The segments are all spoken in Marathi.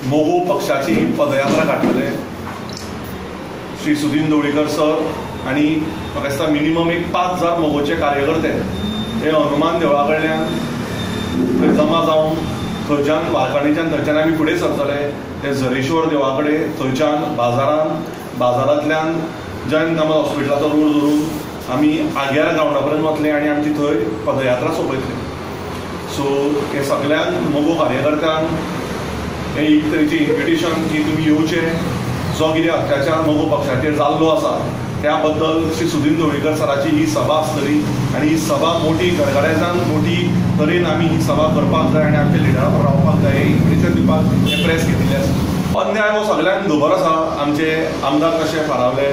मोगो पक्षाची पदयात्रा काडटले श्री सुदीन ढवळीकर सर आणि म्हाका दिसता मिनिमम एक 5,000 मोगोचे कार्यकर्ते हे हनुमान देवळा कडल्यान थंय जमा जावन थंयच्यान वाळकाणेच्यान थंयच्यान आमी फुडें सरतले ते झरेश्वर देवळा कडेन थंयच्यान बाजारांतल्यान जैन कामत हॉस्पिटलाचो रोड धरून आमी आग्यार ग्रावंडा पर्यंत वतले आनी आमची थंय पदयात्रा सोंपयतले. सो हे सगळ्यांक मोगो कार्यकर्त्यांक हे एक तरेचें इन्विटेशन की तुमी येवचें. जो कितें अत्याचार मोगो पक्षाचेर जाल्लो आसा त्या बद्दल श्री सुदीन ढवळीकर सराची ही सभा आसतली आनी ही सभा मोठी गडगड्याच्यान मोठी तरेन आमी ही सभा करपाक जाय आनी आमच्या लिडराक रावपाक जाय हे इन्विटेशन दिवपाक हे प्रेस घेतिल्लें आसा. अन्याय हो सगळ्यांक खबर आसा. आमचे आमदार कशे फारावले,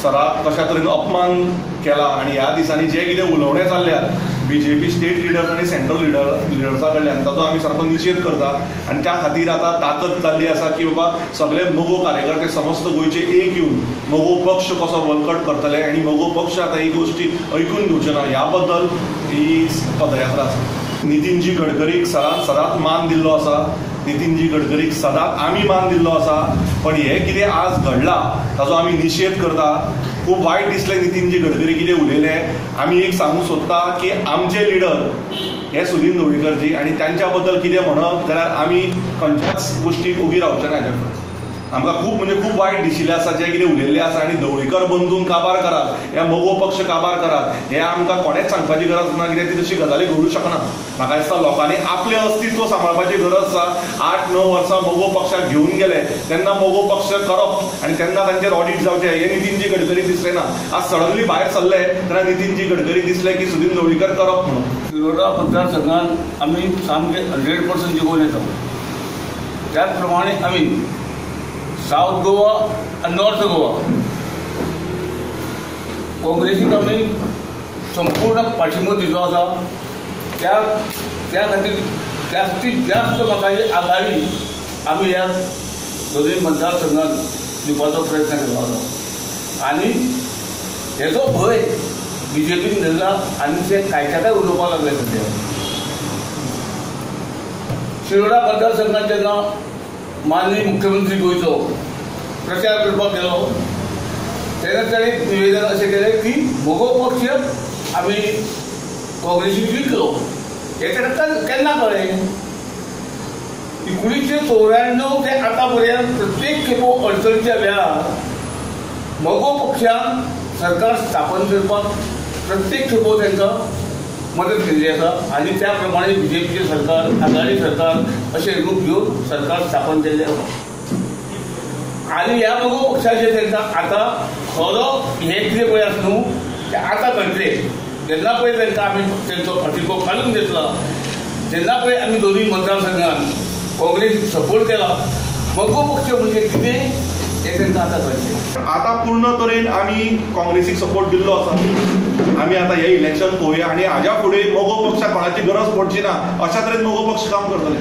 सराक कशा तरेन अपमान केला आनी ह्या दिसांनी जे कितें उलोवणे जाल्ल्यात BJP स्टेट लिडर्स आनी सेंट्रल लिडर्सा कडल्यान ताचो आमी सारको निशेध करता आनी त्या खातीर आतां ताकद जाल्ली आसा की बाबा सगळे मोगो कार्यकर्ते समस्त गोंयचे एक येवन मोगो पक्ष कसो बळकट करतले आनी मोगो पक्ष आतां ही गोश्टी ऐकून घेवचे ना ह्या बद्दल ही पदयात्रा आसा. नितीनजी गडकरीक सदांच मान दिल्लो आसा. नितीनजी गडकरीक सदांच आमी मान दिल्लो आसा. पण हे कितें आज घडला ताचो आमी निशेध करता. खूब वायट दिसलें नितीनजी गडकरी कितें उलयले. आमी एक सांगूंक सोदता की आमचे लिडर हे सुदीन ढवळीकरजी आनी तांच्या बद्दल कितें म्हणप जाल्यार आमी खंयच्याच गोश्टीक उबी रावचे ना. हाजे फुडें आमकां खूब वायट दिशिल्लें आसा जे कितें उलयल्लें आसा आनी ढवळीकर बंधून काबार करात, ह्या मोगो पक्ष काबार करात हे आमकां कोणेच सांगपाची गरज ना कित्याक ती तशी गजाली घडूंक शकना. म्हाका दिसता लोकांनी आपलें अस्तित्व सांबाळपाची गरज आसा. 8-9 वर्सां मोगो पक्षाक घेवन गेले तेन्ना मोगो पक्ष करप आनी तेन्ना तांचेर ऑडिट जावचें हे नितीनजी गडकरी दिसलें ना. आज सडनली भायर सरले तेन्ना नितीनजी गडकरी दिसलें की सुदीन ढवळीकर करप म्हणून. शिरोडा मतदारसंघात आमी सामके 100% जिखून येता. त्याच प्रमाणे आमी साऊथ गोवा आणि नॉर्थ गोवा काँग्रेसीक आमी संपूर्ण पाठिंबो दिलो आसा. त्या खातीर जास्तीत जास्त मतांची आघाडी आमी ह्या दोनूय मतदारसंघात दिवपाचो प्रयत्न केलो आसा. आनी हेजो भंय BJPन धरला आनी ते काय उलोवपाक लागले सध्या. शिरोडा मतदारसंघात जेन्ना माननीय मुख्यमंत्री गोंयचो प्रचार करपाक गेलो तेन्ना ताणें एक निवेदन अशें केलें की मोगो पक्ष आमी काँग्रेसीक विकलो. हे ताका केन्ना कळ्ळें? 1994 ते आतां पर्यंत प्रत्येक खेपो अडचणीच्या वेळार मोगो पक्षान सरकार स्थापन करपाक प्रत्येक खेपो तांकां मदत केल्ली आसा आनी त्या प्रमाणे BJPचें सरकार आघाडी सरकार अशें रूप घेवन सरकार स्थापन केल्लें आसा. आनी ह्या मोगो पक्षाचेर तांकां आतां खरो हे कितें पळय आसा न्हू ते आतां घडलें. जेन्ना पळय तांकां आमी तेंचो फाटीको काडून घेतला जेन्ना पळय आमी दोनूय मतदारसंघान काँग्रेसीक सपोर्ट केला मोगो पक्ष म्हणजे कितें हे तांकां आतां कळटलें. आतां पूर्ण तरेन आमी काँग्रेसीक सपोर्ट दिल्लो आसा. आमी आतां हे इलेक्शन पळोवया आनी हाज्या फुडें मोगो पक्षाक कोणाची गरज पडची ना अशा तरेन मोगो पक्ष काम करतले.